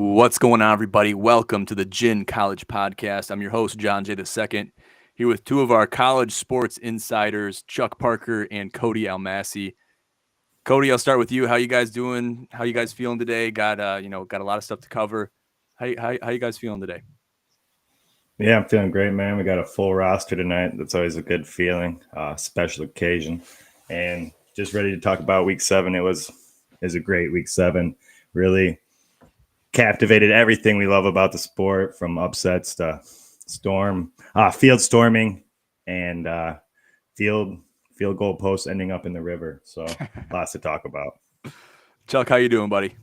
What's going on, everybody? Welcome to the Gin College Podcast. I'm your host, John J. II, here with two of our college sports insiders, Chuck Parker and Cody Almasy. Cody, I'll start with you. How you guys doing? How you guys feeling today? Got a lot of stuff to cover. How you guys feeling today? Yeah, I'm feeling great, man. We got a full roster tonight. That's always a good feeling, special occasion. And just ready to talk about week 7. It was a great week 7. Really captivated everything we love about the sport, from upsets to field storming, and field goal posts ending up in the river. So lots to talk about. Chuck, how you doing, buddy?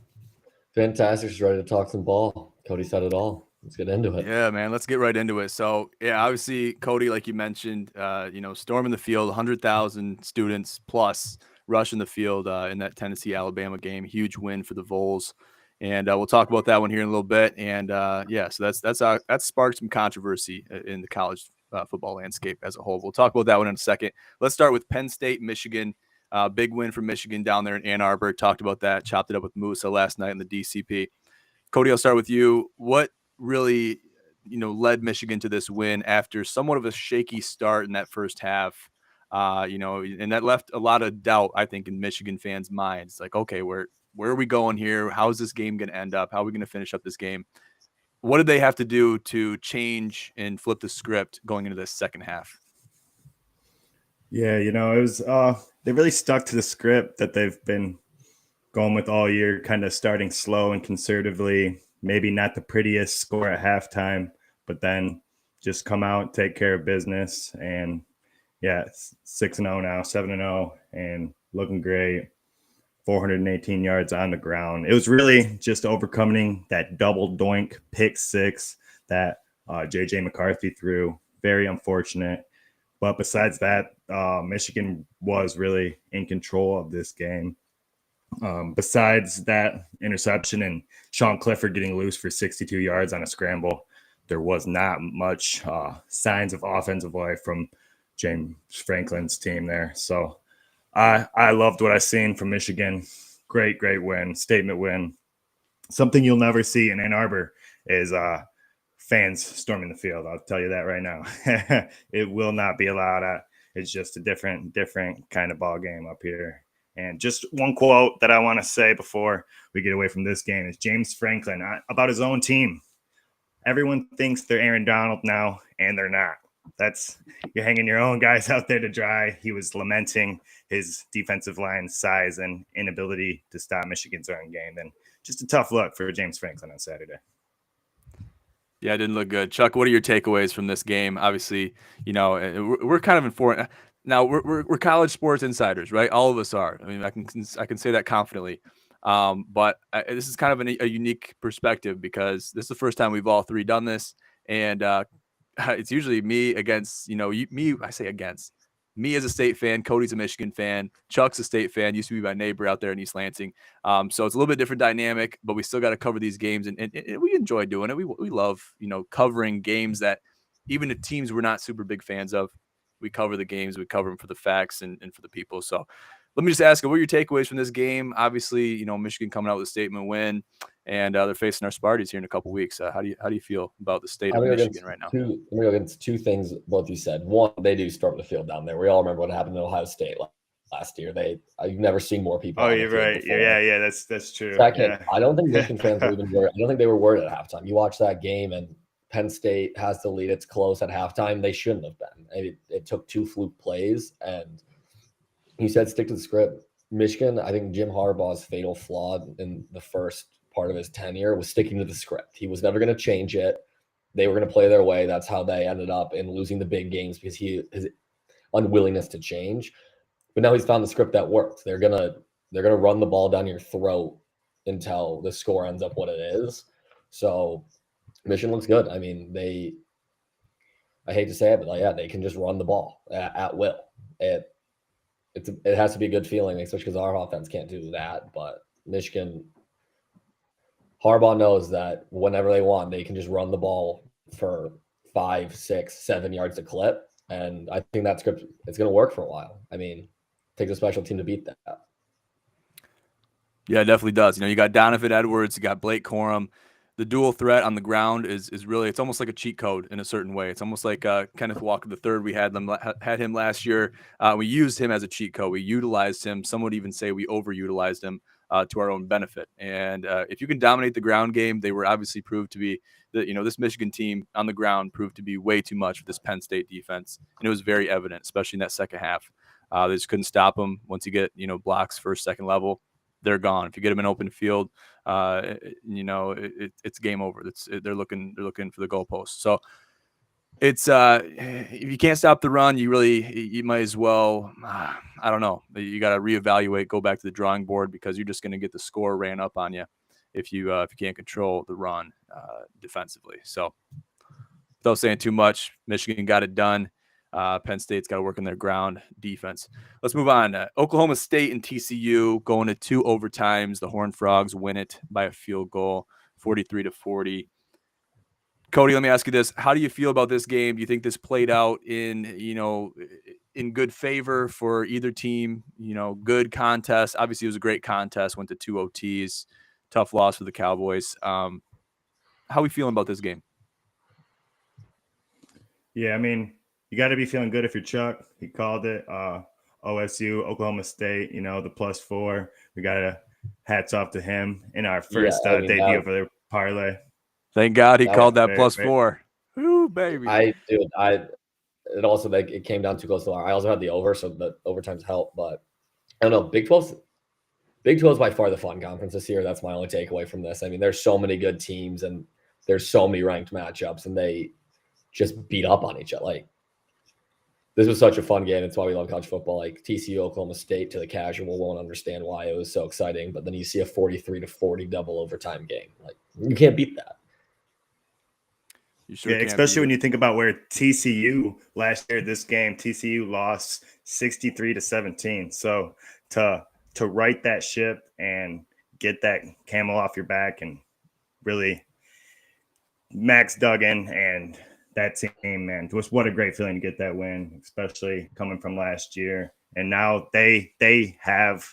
Fantastic. Just ready to talk some ball. Cody said it all. Let's get into it. Yeah, man, let's get right into it. So, yeah, obviously, Cody, like you mentioned, storming the field, 100,000 students plus rushing the field in that Tennessee-Alabama game. Huge win for the VOLS. And we'll talk about that one here in a little bit. And so that's sparked some controversy in the college football landscape as a whole. We'll talk about that one in a second. Let's start with Penn State, Michigan. Big win for Michigan down there in Ann Arbor. Talked about that, chopped it up with Musa last night in the GCP. Cody, I'll start with you. What really, led Michigan to this win after somewhat of a shaky start in that first half? And that left a lot of doubt, I think, in Michigan fans' minds. Like, okay, where are we going here? How is this game going to end up? How are we going to finish up this game? What did they have to do to change and flip the script going into this second half? Yeah, it was they really stuck to the script that they've been going with all year, kind of starting slow and conservatively, maybe not the prettiest score at halftime, but then just come out, take care of business. And yeah, 6-0 now, 7-0, and looking great. 418 yards on the ground. It was really just overcoming that double doink pick six that J.J. McCarthy threw. Very unfortunate. But besides that, Michigan was really in control of this game. Besides that interception and Sean Clifford getting loose for 62 yards on a scramble, there was not much signs of offensive life from James Franklin's team there. So I loved what I seen from Michigan. Great win, statement win. Something you'll never see in Ann Arbor is fans storming the field. I'll tell you that right now. It will not be allowed. It's just a different kind of ball game up here. And just one quote that I want to say before we get away from this game is James Franklin about his own team. Everyone thinks they're Aaron Donald now, and they're not. You're hanging your own guys out there to dry. He was lamenting his defensive line size and inability to stop Michigan's run game. And just a tough look for James Franklin on Saturday. Yeah, it didn't look good. Chuck, what are your takeaways from this game? Obviously, we're kind of informed. Now we're college sports insiders, right? All of us are. I mean, I can say that confidently. But this is kind of a unique perspective because this is the first time we've all three done this, and it's usually me against me. I say against me as a State fan. Cody's a Michigan fan. Chuck's a State fan. Used to be my neighbor out there in East Lansing. So it's a little bit different dynamic, but we still got to cover these games, and we enjoy doing it. We love covering games that even the teams we're not super big fans of. We cover the games. We cover them for the facts and for the people. So let me just ask you, what are your takeaways from this game? Obviously, Michigan coming out with a statement win, and they're facing our Spartans here in a couple weeks. How do you feel about the state of Michigan right now? I'm going to go against two things both you said. One, they do storm the field down there. We all remember what happened in Ohio State last year. I've never seen more people. Oh, you're right. Yeah, that's true. Second, yeah. I don't think Michigan fans were even worried. I don't think they were worried at halftime. You watch that game and Penn State has the lead. It's close at halftime. They shouldn't have been. It took 2 fluke plays, and he said stick to the script. Michigan, I think Jim Harbaugh's fatal flaw in the first part of his tenure was sticking to the script. He was never going to change it. They were going to play their way. That's how they ended up in losing the big games, because his unwillingness to change. But now he's found the script that works. They're gonna run the ball down your throat until the score ends up what it is. So Michigan looks good. I mean, I hate to say it, but they can just run the ball at will. It has to be a good feeling, especially because our offense can't do that. But Michigan, Harbaugh knows that whenever they want, they can just run the ball for 5, 6, 7 yards a clip. And I think that script, it's going to work for a while. I mean, it takes a special team to beat that. Yeah, it definitely does. You got Donovan Edwards, you got Blake Corum. the dual threat on the ground is really, it's almost like a cheat code in a certain way. It's almost like Kenneth Walker III. We had him last year. We used him as a cheat code. We utilized him. Some would even say we overutilized him to our own benefit. And if you can dominate the ground game, they were obviously proved to be this Michigan team on the ground proved to be way too much for this Penn State defense. And it was very evident, especially in that second half. They just couldn't stop them. Once you get, blocks first, second level, they're gone. If you get them in open field, it's game over. They're looking for the goalposts. So it's if you can't stop the run, you might as well. I don't know. You got to reevaluate, go back to the drawing board, because you're just going to get the score ran up on you if you can't control the run defensively. So without saying too much, Michigan got it done. Penn State's got to work on their ground defense. Let's move on. Oklahoma State and TCU going to 2 overtimes. The Horned Frogs win it by a field goal, 43-40. Cody, let me ask you this. How do you feel about this game? Do you think this played out in good favor for either team? Good contest. Obviously, it was a great contest. Went to 2 OTs. Tough loss for the Cowboys. How are we feeling about this game? Yeah, I mean, you got to be feeling good if you're Chuck. He called it. OSU, Oklahoma State, the +4. We got to hats off to him in our first debut for the parlay. Thank God he called that +4. Ooh, baby. It came down too close to I also had the over, so the overtimes help. But I don't know. Big 12 is by far the fun conference this year. That's my only takeaway from this. I mean, there's so many good teams and there's so many ranked matchups, and they just beat up on each other. Like, this was such a fun game. It's why we love college football. Like, TCU, Oklahoma State, to the casual won't understand why it was so exciting. But then you see a 43-40 double overtime game. Like, you can't beat that. You sure yeah, especially when you think about where TCU last year, this game, TCU lost 63-17. So to right that ship and get that camel off your back, and really Max Duggan and that team, man, what a great feeling to get that win, especially coming from last year. And now they have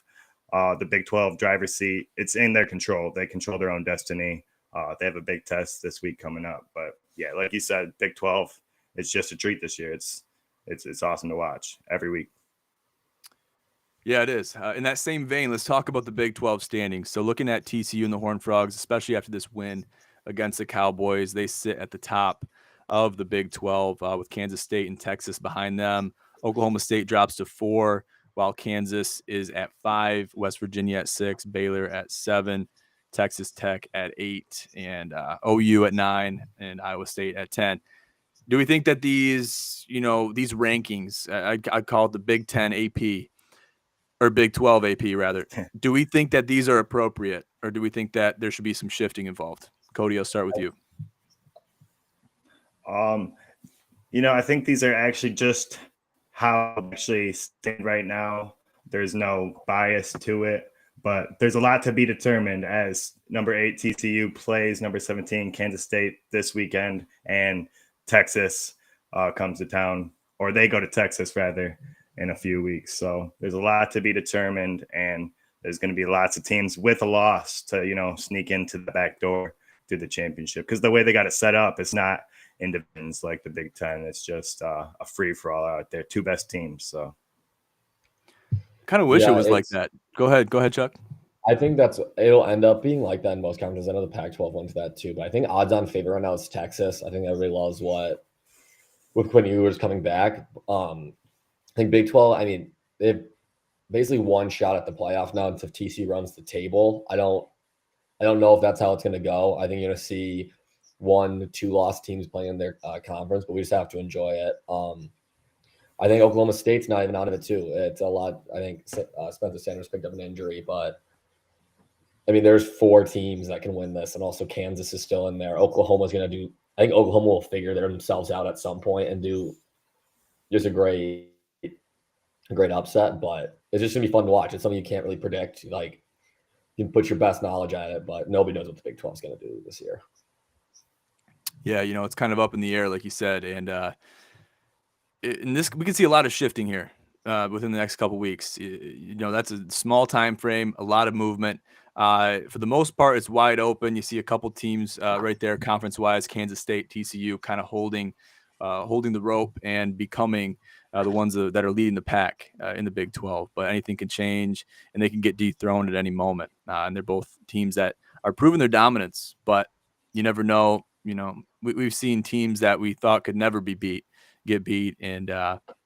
the Big 12 driver's seat. It's in their control. They control their own destiny. They have a big test this week coming up. But yeah, like you said, Big 12, it's just a treat this year. It's awesome to watch every week. Yeah, it is. In that same vein, let's talk about the Big 12 standings. So looking at TCU and the Horned Frogs, especially after this win against the Cowboys, they sit at the top of the Big 12 with Kansas State and Texas behind them. Oklahoma State drops to 4, while Kansas is at 5, West Virginia at 6, Baylor at 7, Texas Tech at 8, and OU at 9, and Iowa State at 10. Do we think that these rankings, I call it the Big 10 AP, or Big 12 AP rather, do we think that these are appropriate, or do we think that there should be some shifting involved? Cody, I'll start with you. I think these are actually just how I actually stand right now. There's no bias to it, but there's a lot to be determined as number 8 TCU plays number 17 Kansas State this weekend, and Texas comes to town, or they go to Texas rather, in a few weeks. So there's a lot to be determined, and there's going to be lots of teams with a loss to sneak into the back door through the championship, because the way they got it set up, it's not independence like the Big 10. It's just a free-for-all out there, 2 best teams. So kind of wish it was like that. Go ahead, Chuck. I think it'll end up being like that in most conferences. I know the Pac-12 went to that too, but I think odds-on favorite right now is Texas. I think everybody loves with Quinn Ewers coming back. I think Big 12, I mean, they've basically one shot at the playoff now until TCU runs the table. I don't know if that's how it's going to go. I think you're going to see 1-2 loss teams playing in their conference, but we just have to enjoy it. I think Oklahoma State's not even out of it too. It's a lot. I think Spencer Sanders picked up an injury, but I mean, there's 4 teams that can win this, and also Kansas is still in there. Oklahoma's going to do. I think Oklahoma will figure themselves out at some point and do just a great upset. But it's just going to be fun to watch. It's something you can't really predict. Like, you can put your best knowledge at it, but nobody knows what the Big 12 is going to do this year. Yeah, it's kind of up in the air, like you said, and in this we can see a lot of shifting here. within the next couple weeks. That's a small time frame, a lot of movement. For the most part, it's wide open. You see a couple teams right there, conference-wise, Kansas State, TCU, kind of holding the rope and becoming the ones that are leading the pack in the Big 12. But anything can change, and they can get dethroned at any moment. And they're both teams that are proving their dominance, but you never know. We've seen teams that we thought could never be beat get beat, and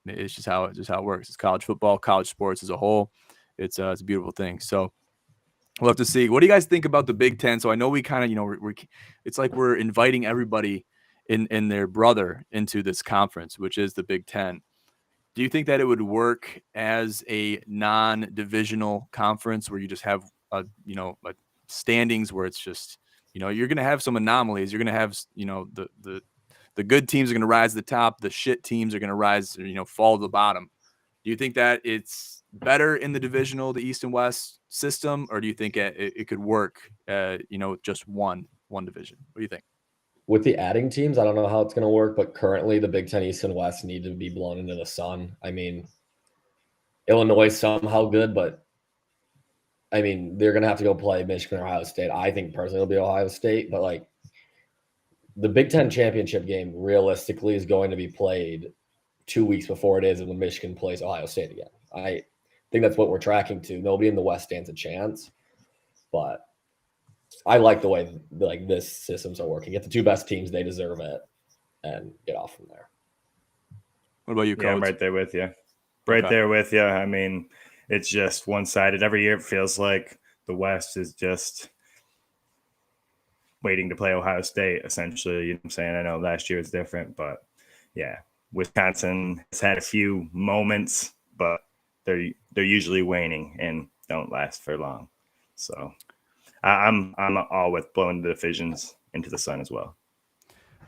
it's just how it works. It's college football, college sports as a whole. It's a beautiful thing. So we'll have to see. What do you guys think about the Big Ten? So I know we kind of, it's like we're inviting everybody in their brother into this conference, which is the Big Ten. Do you think that it would work as a non-divisional conference where you just have a standings where it's just, you're going to have some anomalies. You're going to have, the good teams are going to rise to the top. The shit teams are going to rise, fall to the bottom. Do you think that it's better in the divisional, the East and West system, or do you think it could work, just one division? What do you think? With the adding teams, I don't know how it's going to work, but currently the Big Ten East and West need to be blown into the sun. I mean, Illinois is somehow good, but I mean, they're going to have to go play Michigan or Ohio State. I think personally it'll be Ohio State, but like the Big Ten championship game realistically is going to be played 2 weeks before it is when Michigan plays Ohio State again. I think that's what we're tracking to. Nobody in the West stands a chance, but I like the way this systems are working. Get the two best teams, they deserve it, and get off from there. What about you, Cody? Yeah, I'm right there with you. There with you. I mean, it's just one-sided. Every year it feels like the West is just waiting to play Ohio State, essentially. You know what I'm saying? I know last year was different, but yeah, Wisconsin has had a few moments, but they're usually waning and don't last for long. So I'm all with blowing the divisions into the sun as well.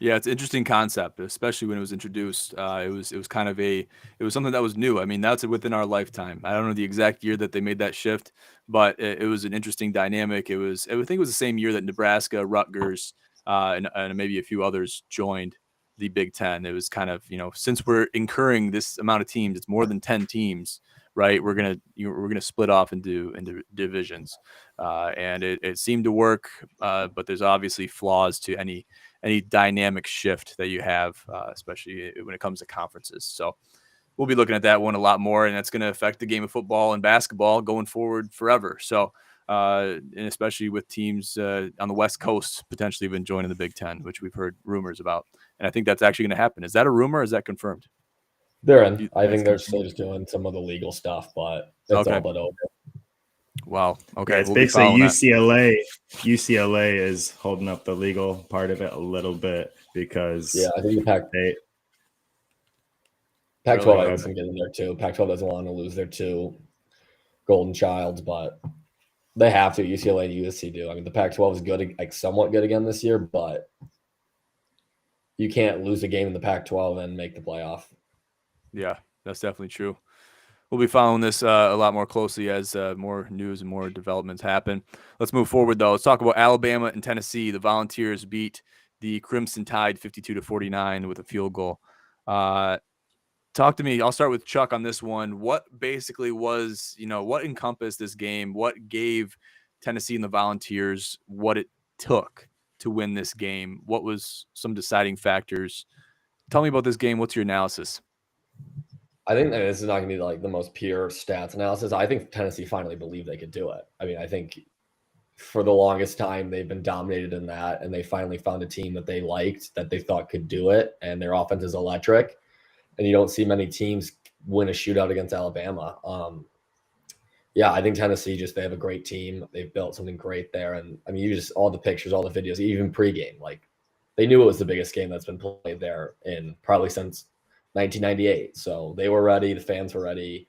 Yeah, it's an interesting concept, especially when it was introduced. It was kind of it was something that was new. I mean, that's within our lifetime. I don't know the exact year that they made that shift, but it was an interesting dynamic. I think it was the same year that Nebraska, Rutgers, and maybe a few others joined the Big Ten. It was kind of, since we're incurring this amount of teams, it's more than 10 teams, right? We're gonna split off into divisions, and it seemed to work, but there's obviously flaws to any dynamic shift that you have, especially when it comes to conferences. So we'll be looking at that one a lot more, and that's going to affect the game of football and basketball going forward forever. So, and especially with teams on the West Coast potentially even joining the Big Ten, which we've heard rumors about. And I think that's actually going to happen. Is that a rumor or is that confirmed? They're in. I think they're still just doing some of the legal stuff, but it's all but over. Wow. Okay. Yeah, it's basically UCLA. UCLA is holding up the legal part of it a little bit because I think the Pac-12 has some get in there too. Pac-12 doesn't want to lose their two golden childs, but they have to. UCLA and USC do. I mean, the Pac-12 is good, like somewhat good again this year, but you can't lose a game in the Pac-12 and make the playoff. Yeah, that's definitely true. We'll be following this a lot more closely as more news and more developments happen. Let's move forward, though. Let's talk about Alabama and Tennessee. The Volunteers beat the Crimson Tide 52-49 with a field goal. Talk to me. I'll start with Chuck on this one. What basically was, what encompassed this game? What gave Tennessee and the Volunteers what it took to win this game? What was some deciding factors? Tell me about this game. What's your analysis? I think that this is not going to be like the most pure stats analysis. I think Tennessee finally believed they could do it. I mean, I think for the longest time they've been dominated in that, and they finally found a team that they liked, that they thought could do it, and their offense is electric. And you don't see many teams win a shootout against Alabama. I think Tennessee they have a great team. They've built something great there. And I mean, all the pictures, all the videos, even pregame, like they knew it was the biggest game that's been played there in probably since 1998. So they were ready. The fans were ready.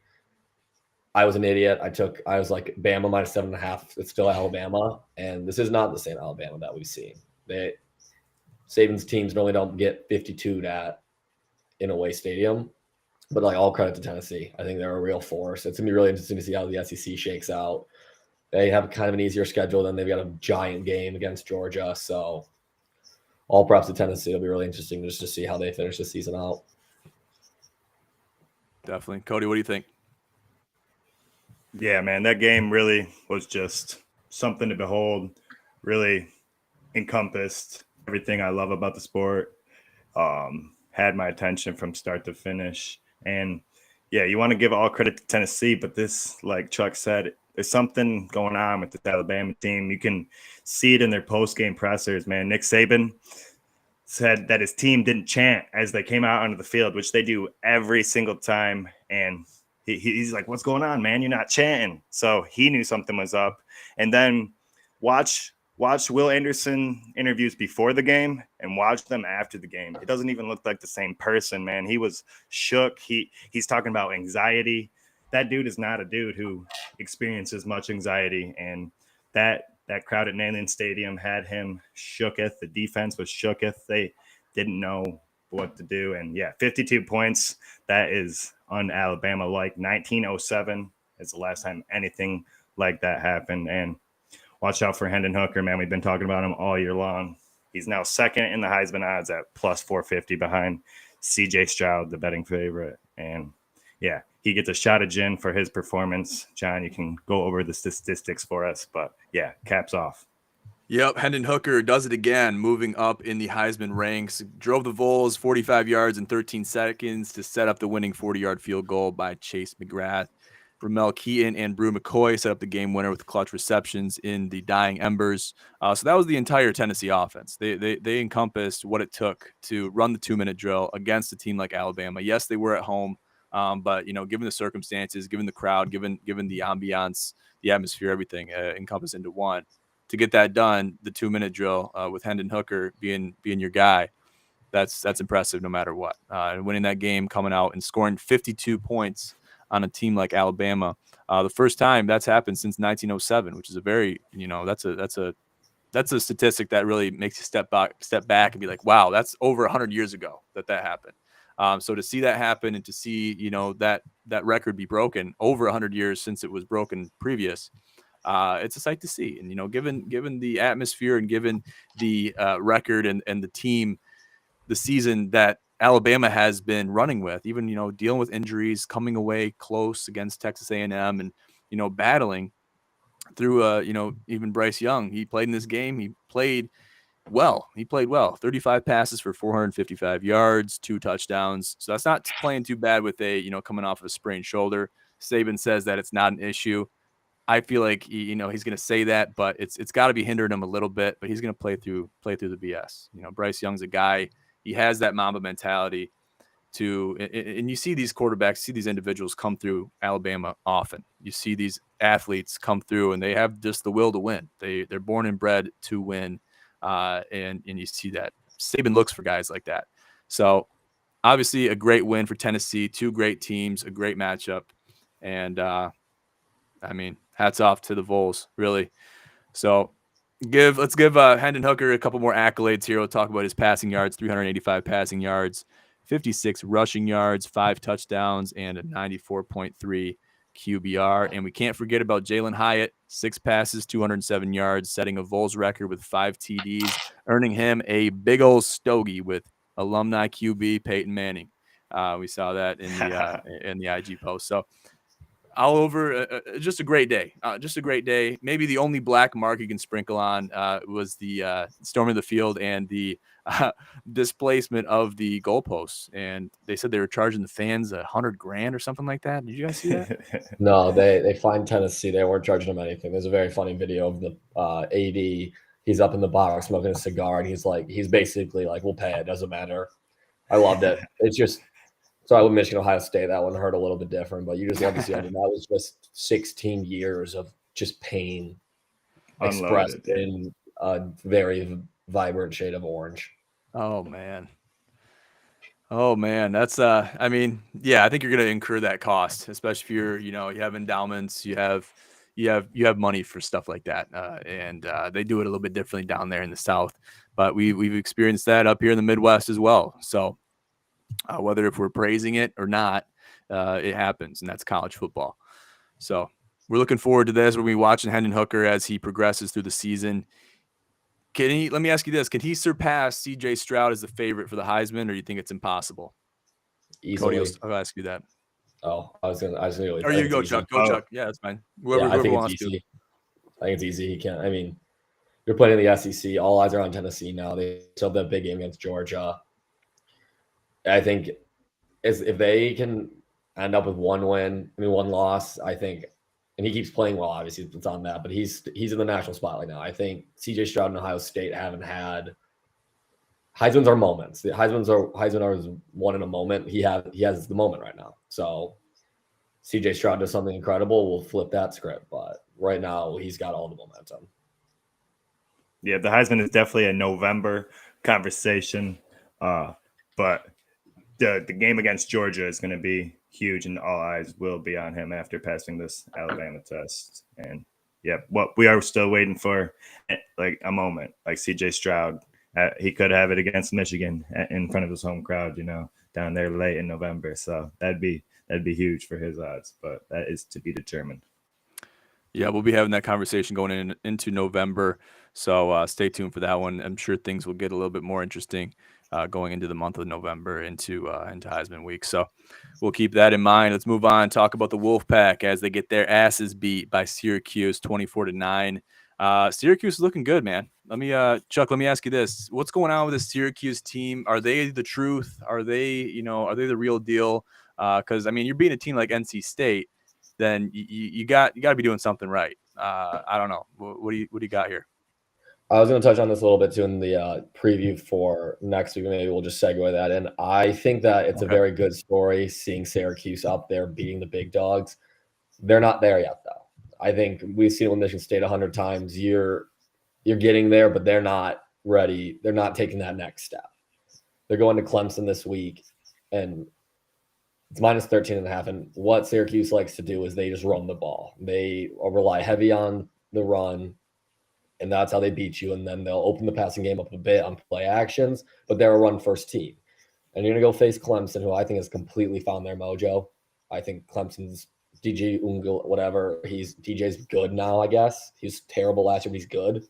I was an idiot. I was like Bama minus 7.5. It's still Alabama. And this is not the same Alabama that we've seen. Saban's teams normally don't get 52 in away stadium, but like all credit to Tennessee. I think they're a real force. It's gonna be really interesting to see how the SEC shakes out. They have kind of an easier schedule, then they've got a giant game against Georgia. So all props to Tennessee. It'll be really interesting just to see how they finish the season out. Definitely. Cody, what do you think? Yeah, man, that game really was just something to behold. Really encompassed everything I love about the sport. Had my attention from start to finish. And yeah, you want to give all credit to Tennessee, but this, like Chuck said, there's something going on with this Alabama team. You can see it in their post-game pressers, man. Nick Saban said that his team didn't chant as they came out onto the field, which they do every single time. And he's like, "What's going on, man? You're not chanting." So he knew something was up. And then watch Will Anderson interviews before the game and watch them after the game. It doesn't even look like the same person, man. He was shook. He's talking about anxiety. That dude is not a dude who experiences much anxiety, and that crowd at Neyland Stadium had him shooketh. The defense was shooketh. They didn't know what to do. And yeah, 52 points. That is un-Alabama like. 1907 is the last time anything like that happened. And watch out for Hendon Hooker, man. We've been talking about him all year long. He's now second in the Heisman odds at plus 450 behind CJ Stroud, the betting favorite. And yeah, he gets a shot of gin for his performance. John, you can go over the statistics for us, but yeah, caps off. Yep, Hendon Hooker does it again, moving up in the Heisman ranks. Drove the Vols 45 yards in 13 seconds to set up the winning 40-yard field goal by Chase McGrath. Ramel Keaton and Brew McCoy set up the game winner with clutch receptions in the dying embers. So that was the entire Tennessee offense. They encompassed what it took to run the 2-minute drill against a team like Alabama. Yes, they were at home, but given the circumstances, given the crowd, given the ambiance, the atmosphere, everything encompassed into one. To get that done, the 2-minute drill with Hendon Hooker being your guy, that's impressive no matter what. And winning that game, coming out and scoring 52 points on a team like Alabama, the first time that's happened since 1907, which is a very that's a statistic that really makes you step back and be like, wow, that's over 100 years ago that happened. So to see that happen and to see that record be broken over 100 years since it was broken previous. It's a sight to see. And, given the atmosphere and given the record and the team, the season that Alabama has been running with, even, dealing with injuries, coming away close against Texas A&M and, battling through, even Bryce Young, he played in this game. He played well. 35 passes for 455 yards, 2 touchdowns. So that's not playing too bad with coming off of a sprained shoulder. Saban says that it's not an issue. I feel like he's going to say that, but it's got to be hindering him a little bit. But he's going to play through the BS. Bryce Young's a guy. He has that Mamba mentality. And you see these quarterbacks, see these individuals come through Alabama often. You see these athletes come through, and they have just the will to win. They're born and bred to win, and you see that Saban looks for guys like that. So obviously, a great win for Tennessee. 2 great teams, a great matchup, and hats off to the Vols, really. So let's give Hendon Hooker a couple more accolades here. We'll talk about his passing yards, 385 passing yards, 56 rushing yards, 5 touchdowns, and a 94.3 QBR. And we can't forget about Jalen Hyatt, 6 passes, 207 yards, setting a Vols record with 5 TDs, earning him a big old stogie with alumni QB Peyton Manning. We saw that in the IG post. So all over, just a great day. Maybe the only black mark you can sprinkle on was the storming the field and the displacement of the goalposts. And they said they were charging the fans $100,000 or something like that. Did you guys see that? No, they fined Tennessee. They weren't charging them anything. There's a very funny video of the AD. He's up in the box smoking a cigar, and he's basically like, "We'll pay. It doesn't matter." I loved it. It's just. So I would Michigan, Ohio State. That one hurt a little bit different, but you just love to see. I mean, that was just 16 years of just pain expressed in a very vibrant shade of orange. Oh man, that's I think you're going to incur that cost, especially if you're, you have endowments, you have money for stuff like that, and they do it a little bit differently down there in the South, but we've experienced that up here in the Midwest as well. So. Whether if we're praising it or not, it happens, and that's college football. So we're looking forward to this. We're going to be watching Hendon Hooker as he progresses through the season. Let me ask you this. Can he surpass CJ Stroud as the favorite for the Heisman, or do you think it's impossible? Easily. Cody, I'll ask you that. Oh, I was gonna. Or you go, Chuck. Go, Chuck. Yeah, that's fine. Whoever think wants it's to. easy. I think it's easy. He can't. I mean, you're playing in the SEC. All eyes are on Tennessee now. They still have that big game against Georgia. I think if they can end up with one loss, I think, and he keeps playing well. Obviously, it's on that, but he's in the national spotlight now. I think CJ Stroud and Ohio State haven't had. Heisman's are moments. The Heisman are one in a moment. He has the moment right now. So CJ Stroud does something incredible, we'll flip that script. But right now, he's got all the momentum. Yeah, the Heisman is definitely a November conversation, but the game against Georgia is going to be huge, and all eyes will be on him after passing this Alabama test. And yeah, what we are still waiting for, like a moment, like CJ Stroud. He could have it against Michigan in front of his home crowd, down there late in November. So that'd be huge for his odds, but that is to be determined. Yeah, we'll be having that conversation going into November. So stay tuned for that one. I'm sure things will get a little bit more interesting going into the month of November into Heisman week. So we'll keep that in mind. Let's move on and talk about the Wolfpack as they get their asses beat by Syracuse 24-9. Syracuse is looking good, man. Chuck, let me ask you this. What's going on with the Syracuse team? Are they the truth? Are they the real deal? Because, you're beating a team like NC State, then you got to be doing something right. I don't know. What do you got here? I was going to touch on this a little bit too in the preview for next week. Maybe we'll just segue that in. I think that it's a very good story seeing Syracuse up there beating the big dogs. They're not there yet, though. I think we've seen it with Michigan State 100 times. You're getting there, but they're not ready. They're not taking that next step. They're going to Clemson this week, and it's minus 13.5. And what Syracuse likes to do is they just run the ball. They rely heavy on the run, and that's how they beat you. And then they'll open the passing game up a bit on play actions, but they're a run-first team. And you're going to go face Clemson, who I think has completely found their mojo. I think Clemson's DJ Ungel, whatever. DJ's good now, I guess. He was terrible last year, but he's good.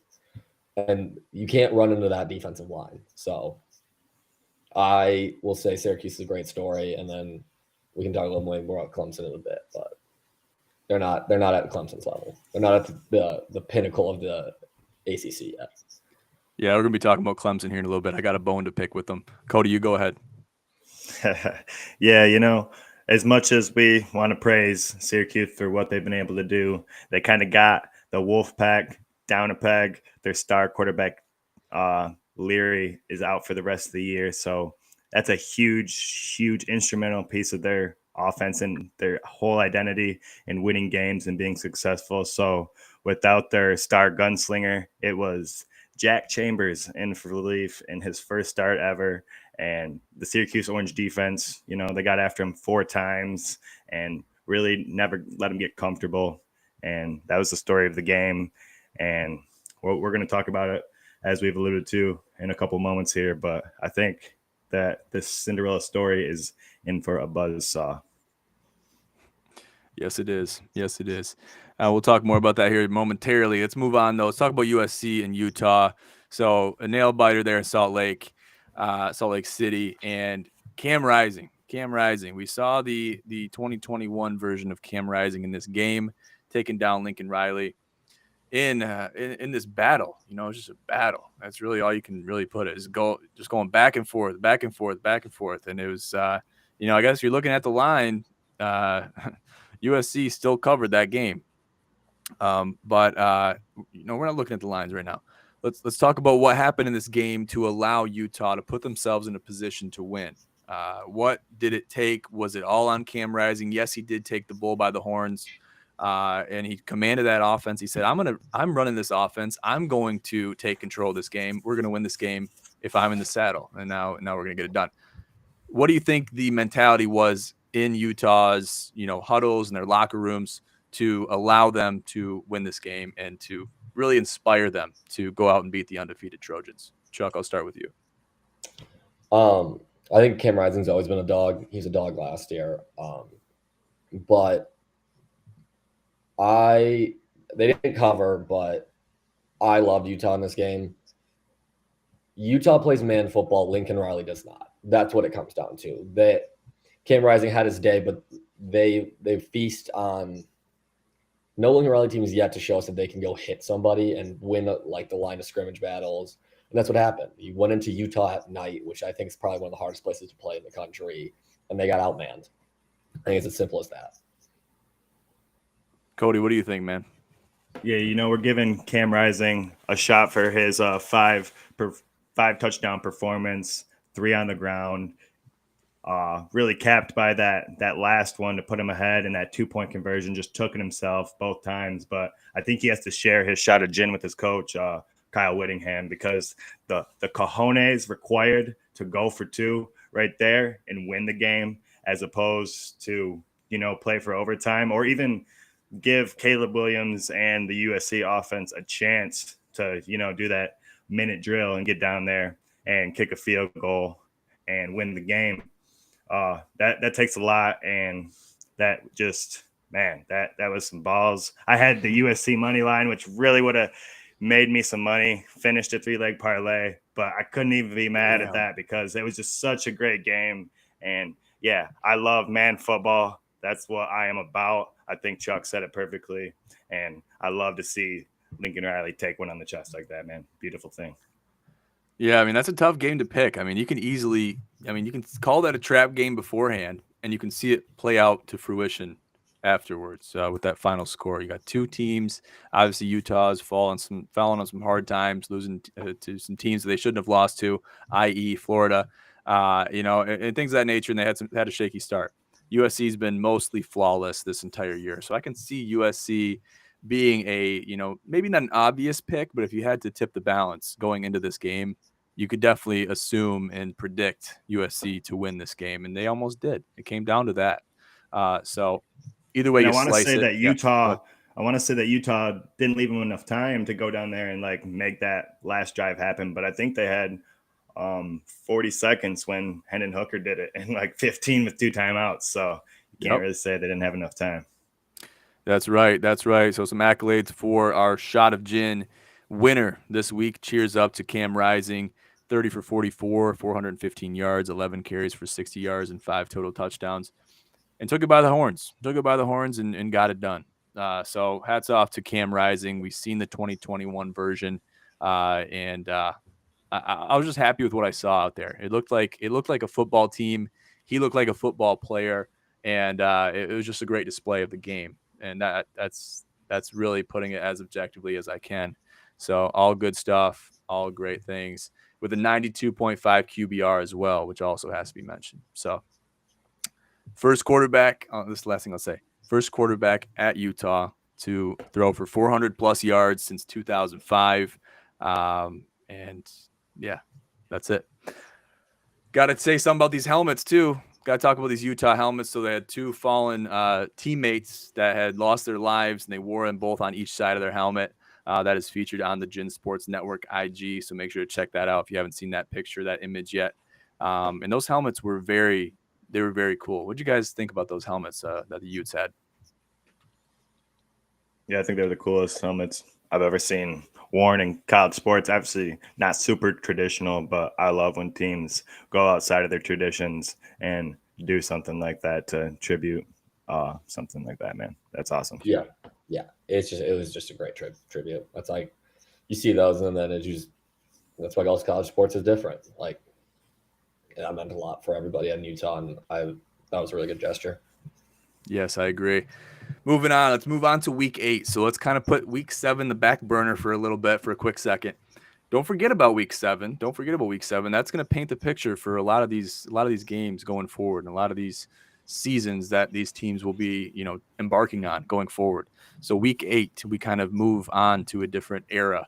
And you can't run into that defensive line. So I will say Syracuse is a great story, and then we can talk a little more about Clemson in a bit, but they're not at Clemson's level. They're not at the pinnacle of the ACC yet. Yeah, we're gonna be talking about Clemson here in a little bit. I got a bone to pick with them. Cody, you go ahead. Yeah, as much as we want to praise Syracuse for what they've been able to do, they kind of got the Wolfpack down a peg. Their star quarterback, Leary, is out for the rest of the year. So that's a huge, huge instrumental piece of their offense and their whole identity in winning games and being successful. So without their star gunslinger, it was Jack Chambers in for relief in his first start ever. And the Syracuse Orange defense, they got after him 4 times and really never let him get comfortable. And that was the story of the game. And we're going to talk about it, as we've alluded to, in a couple moments here. But I think that this Cinderella story is in for a buzzsaw. Yes, it is. Yes, it is. We'll talk more about that here momentarily. Let's move on, though. Let's talk about USC and Utah. So a nail biter there in Salt Lake City, and Cam Rising. We saw the 2021 version of Cam Rising in this game, taking down Lincoln Riley in this battle. It's just a battle. That's really all you can really put it, is just going back and forth. And it was, I guess you're looking at the line. USC still covered that game. But we're not looking at the lines right now. Let's talk about what happened in this game to allow Utah to put themselves in a position to win. What did it take? Was it all on Cam Rising? Yes, he did take the bull by the horns, and he commanded that offense. He said, I'm running this offense. I'm going to take control of this game. We're going to win this game if I'm in the saddle. And now we're going to get it done. What do you think the mentality was in Utah's, huddles and their locker rooms to allow them to win this game and to really inspire them to go out and beat the undefeated Trojans? Chuck, I'll start with you. I think Cam Rising's always been a dog. He's a dog last year. But they didn't cover, but I loved Utah in this game. Utah plays man football. Lincoln Riley does not. That's what it comes down to. That Cam Rising had his day, but they feast on no Lincoln Riley team is yet to show us that they can go hit somebody and win like the line of scrimmage battles. And that's what happened. You went into Utah at night, which I think is probably one of the hardest places to play in the country, and they got outmanned. I think it's as simple as that. Cody, what do you think, man? Yeah, we're giving Cam Rising a shot for his five touchdown performance, 3 on the ground. Really capped by that last one to put him ahead, and that 2-point conversion just took it himself both times. But I think he has to share his shot of gin with his coach, Kyle Whittingham, because the cojones required to go for 2 right there and win the game, as opposed to play for overtime or even give Caleb Williams and the USC offense a chance to do that minute drill and get down there and kick a field goal and win the game. That takes a lot, and that just, man, that was some balls. I had the USC money line, which really would have made me some money, finished a 3-leg parlay, but I couldn't even be mad at that because it was just such a great game. And yeah, I love man football. That's what I am about. I think Chuck said it perfectly, and I love to see Lincoln Riley take one on the chest like that, man. Beautiful thing. Yeah, I mean, that's a tough game to pick. I mean, you can call that a trap game beforehand, and you can see it play out to fruition afterwards with that final score. You got 2 teams. Obviously, Utah's fallen on some hard times, losing to some teams that they shouldn't have lost to, i.e. Florida, and things of that nature, and they had a shaky start. USC's been mostly flawless this entire year, so I can see USC being a, maybe not an obvious pick, but if you had to tip the balance going into this game, you could definitely assume and predict USC to win this game, and they almost did. It came down to that. So either way, I want to say that Utah didn't leave them enough time to go down there and make that last drive happen. But I think they had 40 seconds when Hendon Hooker did it, and 15 with 2 timeouts. So you can't really say they didn't have enough time. That's right. So some accolades for our shot of gin winner this week. Cheers up to Cam Rising, 30 for 44, 415 yards, 11 carries for 60 yards, and 5 total touchdowns. And took it by the horns. And got it done. So hats off to Cam Rising. We've seen the 2021 version, and I was just happy with what I saw out there. It looked like a football team. He looked like a football player, and it was just a great display of the game. And that's really putting it as objectively as I can. So all good stuff, all great things, with a 92.5 QBR as well, which also has to be mentioned. So first quarterback, this is the last thing I'll say, first quarterback at Utah to throw for 400+ yards since 2005. And yeah, that's it. Got to say something about these helmets too. Got to talk about these Utah helmets. So they had 2 fallen teammates that had lost their lives, and they wore them both on each side of their helmet. That is featured on the Gin Sports Network IG. So make sure to check that out if you haven't seen that picture, that image yet. And those helmets were very cool. What did you guys think about those helmets that the Utes had? Yeah, I think they're the coolest helmets I've ever seen worn in college sports. Obviously not super traditional, but I love when teams go outside of their traditions and do something like that to tribute something like that, man. That's awesome. Yeah. It was just a great tribute. That's you see those, and then that's why college sports is different. That meant a lot for everybody in Utah, and that was a really good gesture. Yes, I agree. Moving on, let's move on to week 8. So let's kind of put week 7 the back burner for a little bit, for a quick second. Don't forget about week 7. That's going to paint the picture for a lot of these games going forward, and a lot of these seasons that these teams will be, embarking on going forward. So week 8, we kind of move on to a different era.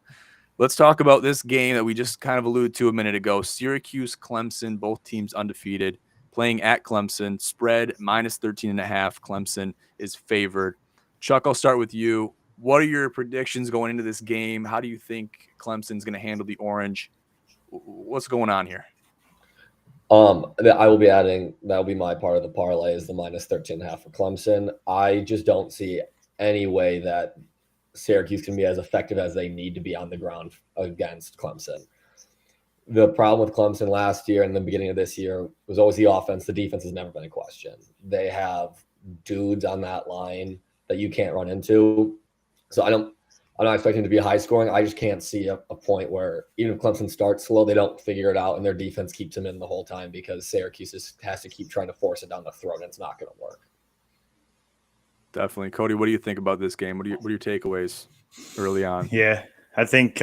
Let's talk about this game that we just kind of alluded to a minute ago. Syracuse, Clemson, both teams undefeated, playing at Clemson. Spread -13.5. Clemson is favored. Chuck, I'll start with you. What are your predictions going into this game? How do you think Clemson's going to handle the orange? What's going on here? I will be adding, that'll be my part of the parlay, is the -13.5 for Clemson. I just don't see any way that Syracuse can be as effective as they need to be on the ground against Clemson. The problem with Clemson last year and the beginning of this year was always the offense. The defense has never been in question. They have dudes on that line that you can't run into. So I'm not expecting to be high scoring. I just can't see a point where even if Clemson starts slow, they don't figure it out and their defense keeps them in the whole time because Syracuse has to keep trying to force it down the throat and it's not going to work. Definitely. Cody, what do you think about this game? What are your takeaways early on? Yeah, I think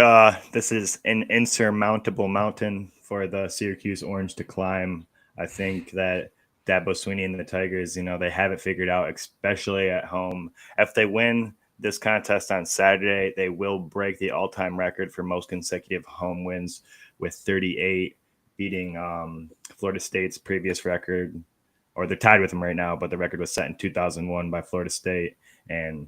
this is an insurmountable mountain for the Syracuse Orange to climb. I think that Dabo Swinney and the Tigers, they have it figured out, especially at home. If they win this contest on Saturday, they will break the all-time record for most consecutive home wins with 38, beating Florida State's previous record, or they're tied with them right now, but the record was set in 2001 by Florida State. And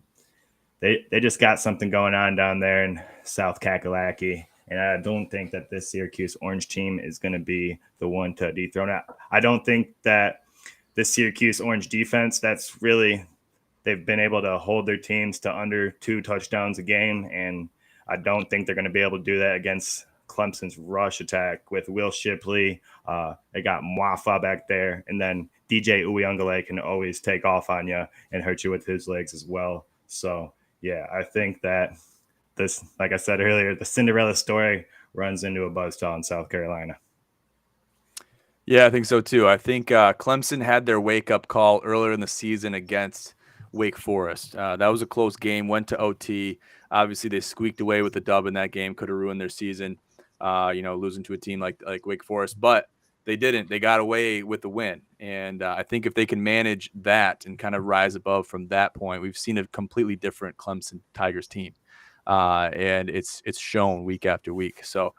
they just got something going on down there in South Kakalaki. And I don't think that this Syracuse Orange team is going to be the one to dethrone it. I don't think that this Syracuse Orange defense, they've been able to hold their teams to under 2 touchdowns a game. And I don't think they're going to be able to do that against Clemson's rush attack with Will Shipley. They got Mwafa back there. And then DJ Uyunglele can always take off on you and hurt you with his legs as well. So, yeah, I think that this, like I said earlier, the Cinderella story runs into a buzzsaw in South Carolina. Yeah, I think so too. I think Clemson had their wake-up call earlier in the season against Wake Forest. That was a close game, went to OT. Obviously, they squeaked away with the dub in that game, could have ruined their season, losing to a team like Wake Forest. But they didn't. They got away with the win. And I think if they can manage that and kind of rise above from that point, we've seen a completely different Clemson Tigers team. And it's shown week after week. So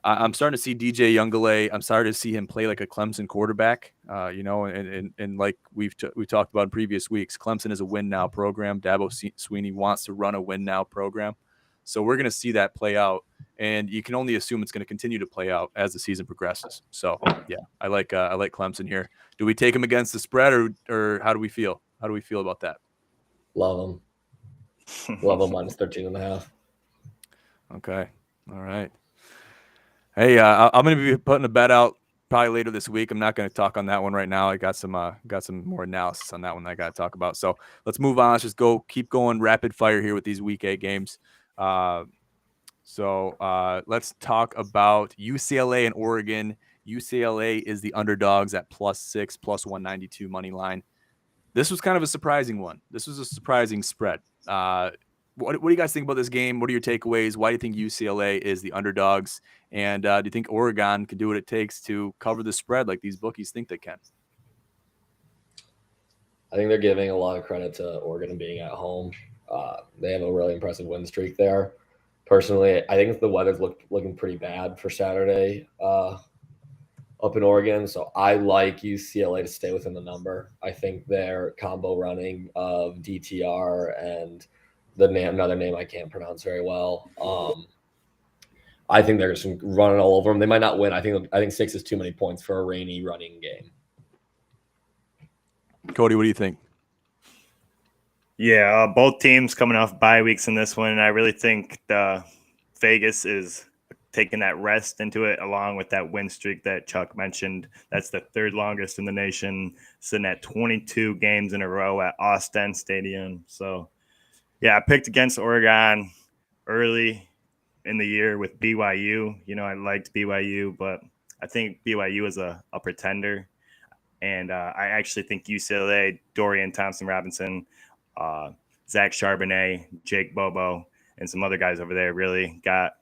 I'm starting to see DJ Uyunglele. I'm starting to see him play like a Clemson quarterback, and like we've talked about in previous weeks, Clemson is a win now program. Dabo Swinney wants to run a win now program. So we're going to see that play out, and you can only assume it's going to continue to play out as the season progresses. So yeah, I like Clemson here. Do we take them against the spread, or how do we feel? How do we feel about that? Love them. Love them minus 13.5. Okay. All right. Hey, I'm going to be putting a bet out probably later this week. I'm not going to talk on that one right now. I got some more analysis on that one that I got to talk about. So let's move on. Let's just keep going rapid fire here with these Week 8 games. So let's talk about UCLA and Oregon. UCLA is the underdogs at +6, +192 money line. This was kind of a surprising one. This was a surprising spread. What do you guys think about this game? What are your takeaways? Why do you think UCLA is the underdogs? And do you think Oregon can do what it takes to cover the spread like these bookies think they can? I think they're giving a lot of credit to Oregon being at home. They have a really impressive win streak there. Personally, I think the weather's looking pretty bad for Saturday up in Oregon. So I like UCLA to stay within the number. I think their combo running of DTR and another name I can't pronounce very well. I think they're just running all over them. They might not win. I think 6 is too many points for a rainy running game. Cody, what do you think? Yeah, both teams coming off bye weeks in this one, and I really think Vegas is taking that rest into it, along with that win streak that Chuck mentioned. That's the third longest in the nation, sitting at 22 games in a row at Austin Stadium. So, yeah, I picked against Oregon early in the year with BYU. I liked BYU, but I think BYU is a pretender. And I actually think UCLA, Dorian Thompson-Robinson, Zach Charbonnet, Jake Bobo, and some other guys over there really got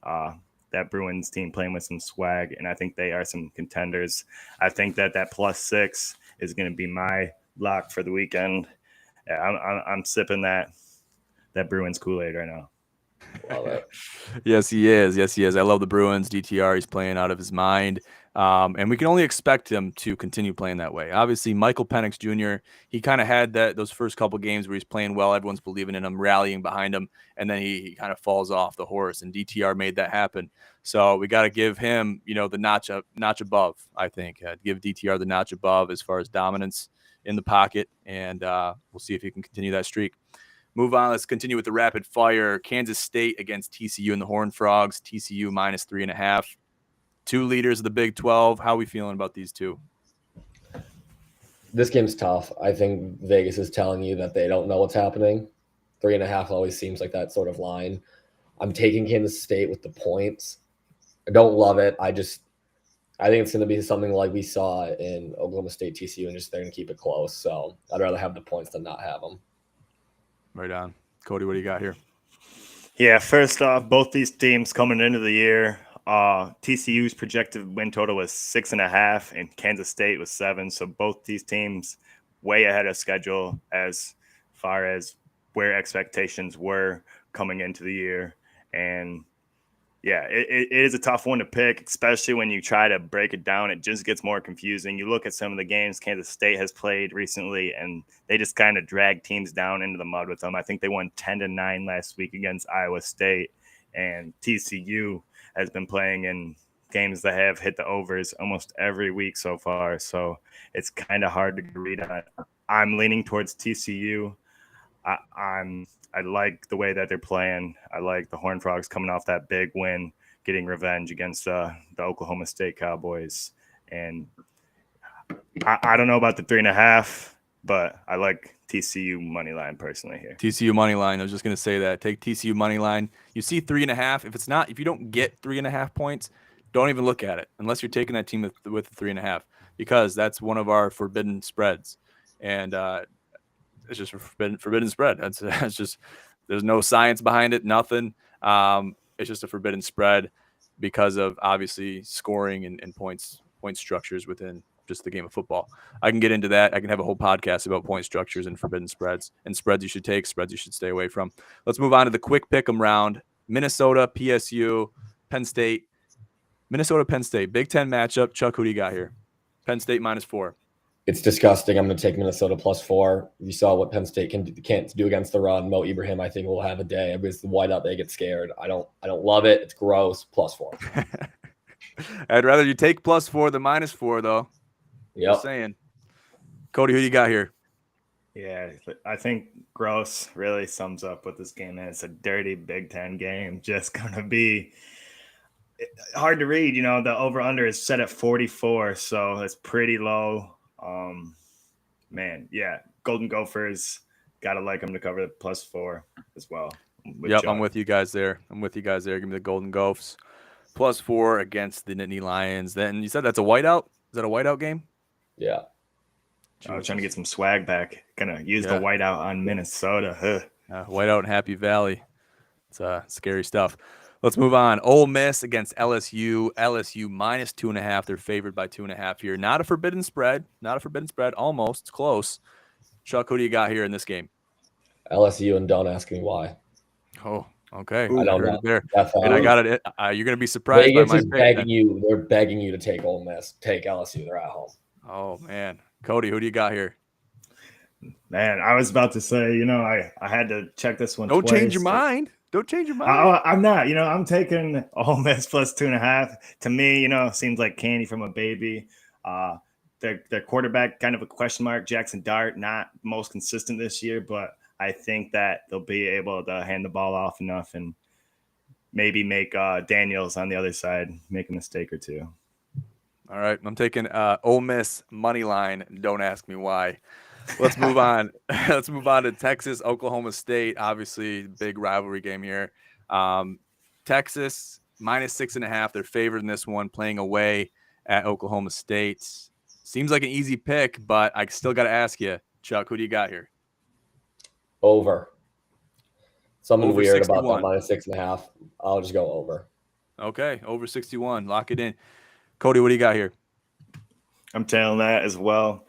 that Bruins team playing with some swag, and I think they are some contenders. I think that +6 is going to be my lock for the weekend. I'm sipping that Bruins Kool-Aid right now. Love it. Yes, he is. I love the Bruins. DTR, he's playing out of his mind. And we can only expect him to continue playing that way. Obviously, Michael Penix Jr., he kind of had those first couple games where he's playing well. Everyone's believing in him, rallying behind him, and then he kind of falls off the horse, and DTR made that happen. So we got to give him, the notch above, I think. Give DTR the notch above as far as dominance in the pocket, and we'll see if he can continue that streak. Move on. Let's continue with the rapid fire. Kansas State against TCU and the Horned Frogs. TCU -3.5. 2 leaders of the Big 12. How are we feeling about these two? This game's tough. I think Vegas is telling you that they don't know what's happening. 3.5 always seems like that sort of line. I'm taking Kansas State with the points. I don't love it. I think it's going to be something like we saw in Oklahoma State TCU, and just they're going to keep it close. So I'd rather have the points than not have them. Right on. Cody, what do you got here? Yeah, first off, both these teams coming into the year, TCU's projected win total was 6.5 and Kansas State was 7. So both these teams way ahead of schedule as far as where expectations were coming into the year. And yeah, it is a tough one to pick, especially when you try to break it down. It just gets more confusing. You look at some of the games Kansas State has played recently, and they just kind of drag teams down into the mud with them. I think they won 10-9 last week against Iowa State, and TCU has been playing in games that have hit the overs almost every week so far. So it's kind of hard to read on it. I'm leaning towards TCU. I like the way that they're playing. I like the Horned Frogs coming off that big win, getting revenge against the Oklahoma State Cowboys. And I don't know about the 3.5, but I like TCU money line personally here. TCU money line. I was just going to say that. Take TCU money line. You see 3.5. If you don't get 3.5 points, don't even look at it unless you're taking that team with 3.5, because that's one of our forbidden spreads. And it's just a forbidden spread. That's just, there's no science behind it, nothing. It's just a forbidden spread because of obviously scoring and point structures within just the game of football. I can get into that. I can have a whole podcast about point structures and forbidden spreads and spreads you should take, spreads you should stay away from. Let's move on to the quick pick'em round. Minnesota, PSU, Penn State. Minnesota, Penn State. Big Ten matchup. Chuck, who do you got here? Penn State -4. It's disgusting. I'm going to take Minnesota +4. You saw what Penn State can't do against the run. Mo Ibrahim, I think, will have a day. Because the whiteout, they get scared. I don't love it. It's gross. +4. I'd rather you take +4 than -4, though. Yep. Just saying. Cody, who do you got here? Yeah, I think gross really sums up what this game is. It's a dirty Big Ten game. Just going to be hard to read. The over-under is set at 44, so it's pretty low. Man, yeah, Golden Gophers, gotta like them to cover the +4 as well. Yep, I'm with you guys there. Give me the Golden Gophs +4 against the Nittany Lions. Then you said that's a whiteout. Is that a whiteout game? Yeah. I was trying to get some swag back. Gonna use the whiteout on Minnesota. Whiteout in Happy Valley. It's scary stuff. Let's move on. Ole Miss against LSU. LSU -2.5. They're favored by 2.5 here. Not a forbidden spread. Almost. It's close. Chuck, who do you got here in this game? LSU, and don't ask me why. Oh, okay. I don't know. There. And I got it. You're going to be surprised Vegas by my is begging you. They're begging you to take Ole Miss. Take LSU. They're at home. Oh, man. Cody, who do you got here? Man, I was about to say, I had to check this one Don't twice. change your mind. Don't change your mind. I'm not. I'm taking Ole Miss +2.5. To me, seems like candy from a baby. Their quarterback, kind of a question mark. Jackson Dart, not most consistent this year, but I think that they'll be able to hand the ball off enough and maybe make Daniels on the other side make a mistake or two. All right, I'm taking Ole Miss money line. Don't ask me why. Let's move on. Let's move on to Texas, Oklahoma State. Obviously, big rivalry game here. Texas -6.5. They're favored in this one, playing away at Oklahoma State. Seems like an easy pick, but I still got to ask you, Chuck, who do you got here? Over. Something Over weird 61. about that -6.5. I'll just go over. Okay, over 61. Lock it in. Cody, what do you got here? I'm telling that as well.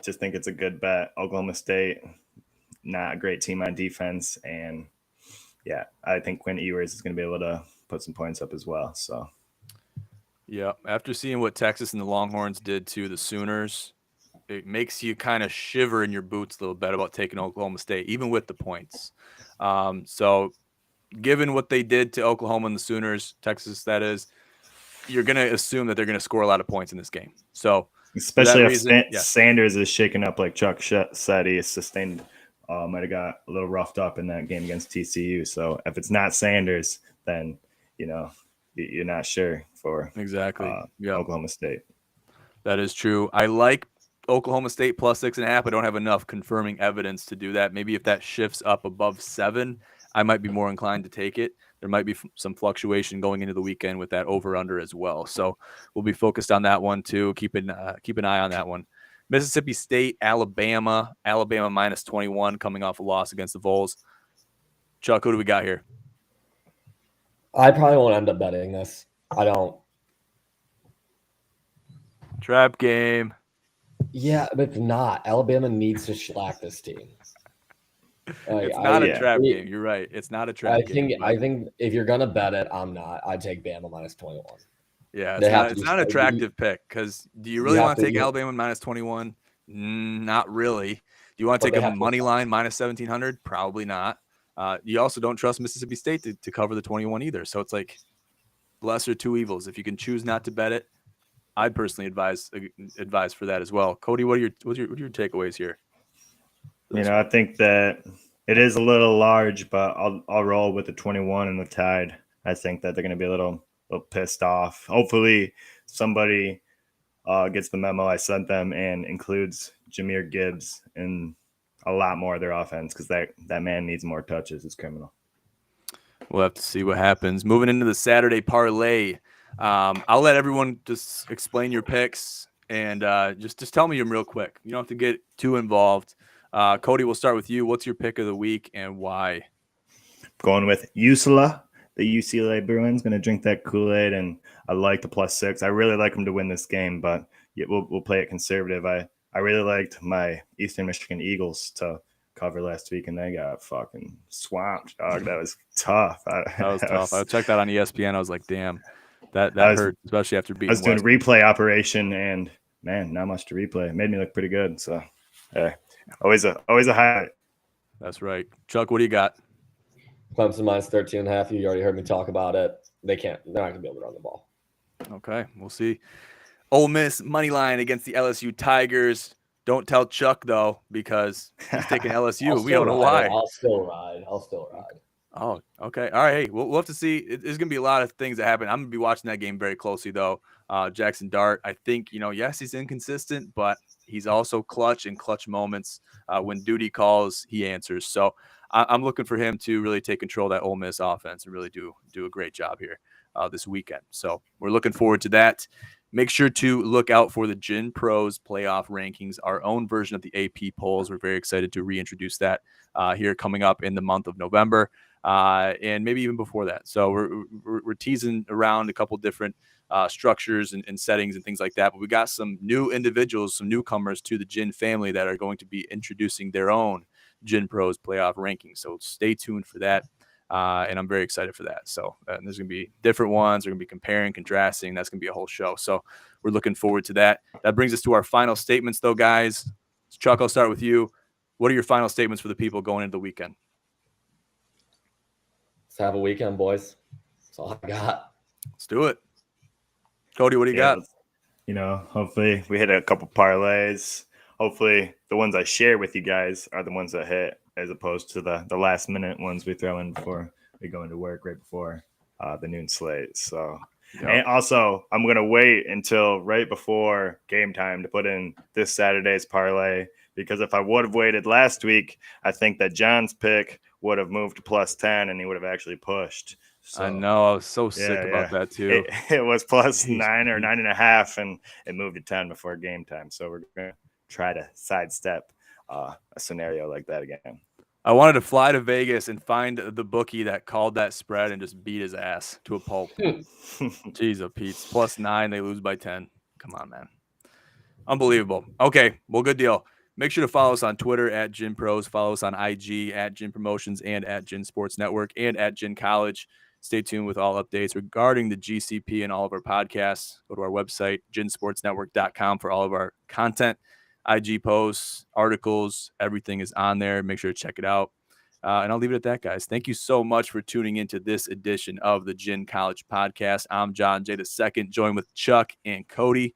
Just think it's a good bet. Oklahoma State, not a great team on defense. And, yeah, I think Quinn Ewers is going to be able to put some points up as well. So, yeah, after seeing what Texas and the Longhorns did to the Sooners, it makes you kind of shiver in your boots a little bit about taking Oklahoma State, even with the points. So, given what they did to Oklahoma and the Sooners, Texas, that is, you're going to assume that they're going to score a lot of points in this game. So, especially if Sanders is shaking up like Chuck said, he is sustained. Might have got a little roughed up in that game against TCU. So if it's not Sanders, then you're not sure for exactly Oklahoma State. That is true. I like Oklahoma State plus 6.5. I don't have enough confirming evidence to do that. Maybe if that shifts up above 7, I might be more inclined to take it. There might be some fluctuation going into the weekend with that over/under as well. So we'll be focused on that one too. Keep an eye on that one. Mississippi State, Alabama minus 21 coming off a loss against the Vols. Chuck, who do we got here? I probably won't end up betting this. I don't. Trap game. Yeah, but it's not. Alabama needs to shellac this team. It's not a trap game. You're right. It's not a trap game. I think if you're gonna bet it, I'm not. I'd take Bama minus 21. Yeah, it's not an attractive pick because do you really want to take Alabama minus 21? Not really. Do you want to take a money line minus 1,700? Probably not. You also don't trust Mississippi State to cover the 21 either. So it's like lesser two evils. If you can choose not to bet it, I'd personally advise for that as well. Cody, what are your takeaways here? I think that it is a little large, but I'll roll with the 21 and the Tide. I think that they're going to be a little pissed off. Hopefully somebody gets the memo I sent them and includes Jahmyr Gibbs in a lot more of their offense because that man needs more touches. It's criminal. We'll have to see what happens. Moving into the Saturday parlay, I'll let everyone just explain your picks and just tell me them real quick. You don't have to get too involved. Cody, we'll start with you. What's your pick of the week and why? Going with UCLA. The UCLA Bruins going to drink that Kool-Aid, and I like the +6. I really like them to win this game, but we'll play it conservative. I really liked my Eastern Michigan Eagles to cover last week, and they got fucking swamped, dog. That was tough. That was tough. I checked that on ESPN. I was like, damn, that hurt, especially after beating. I was doing a replay operation, and man, not much to replay. It made me look pretty good. So, always a highlight. That's right. Chuck, what do you got? Clemson minus 13.5. You already heard me talk about it. They're not going to be able to run the ball. Okay, we'll see. Ole Miss money line against the LSU Tigers. Don't tell Chuck though, because he's taking LSU. We don't know why. I'll still ride. Oh, okay. All right. Hey, we'll have to see. There's going to be a lot of things that happen. I'm going to be watching that game very closely though. Jackson Dart, I think, yes, he's inconsistent, but he's also clutch in clutch moments. When duty calls, he answers. So I'm looking for him to really take control of that Ole Miss offense and really do a great job here this weekend. So we're looking forward to that. Make sure to look out for the Gin Pros playoff rankings, our own version of the AP polls. We're very excited to reintroduce that here coming up in the month of November and maybe even before that. So we're teasing around a couple different structures and settings and things like that. But we got some new individuals, some newcomers to the Gin family that are going to be introducing their own Gin Pros playoff rankings. So stay tuned for that. And I'm very excited for that. So there's going to be different ones. They're going to be comparing, contrasting. That's going to be a whole show. So we're looking forward to that. That brings us to our final statements, though, guys. Chuck, I'll start with you. What are your final statements for the people going into the weekend? Let's have a weekend, boys. That's all I got. Let's do it. Cody, what do you got? Hopefully we hit a couple parlays. Hopefully the ones I share with you guys are the ones that hit, as opposed to the last minute ones we throw in before we go into work right before the noon slate. So, And also I'm going to wait until right before game time to put in this Saturday's parlay, because if I would have waited last week, I think that John's pick would have moved to +10 and he would have actually pushed. So, I know. I was so sick about that too. It was +9 or 9.5 and it moved to 10 before game time. So we're going to try to sidestep a scenario like that again. I wanted to fly to Vegas and find the bookie that called that spread and just beat his ass to a pulp. Jeez, oh Pete, +9, they lose by 10. Come on, man. Unbelievable. Okay, well, good deal. Make sure to follow us on Twitter at Gin Pros. Follow us on IG at Gin Promotions and at Gin Sports Network and at Gin College. Stay tuned with all updates regarding the GCP and all of our podcasts. Go to our website, ginsportsnetwork.com, for all of our content. IG posts, articles, everything is on there. Make sure to check it out. And I'll leave it at that, guys. Thank you so much for tuning into this edition of the Gin College Podcast. I'm John J. II, joined with Chuck and Cody.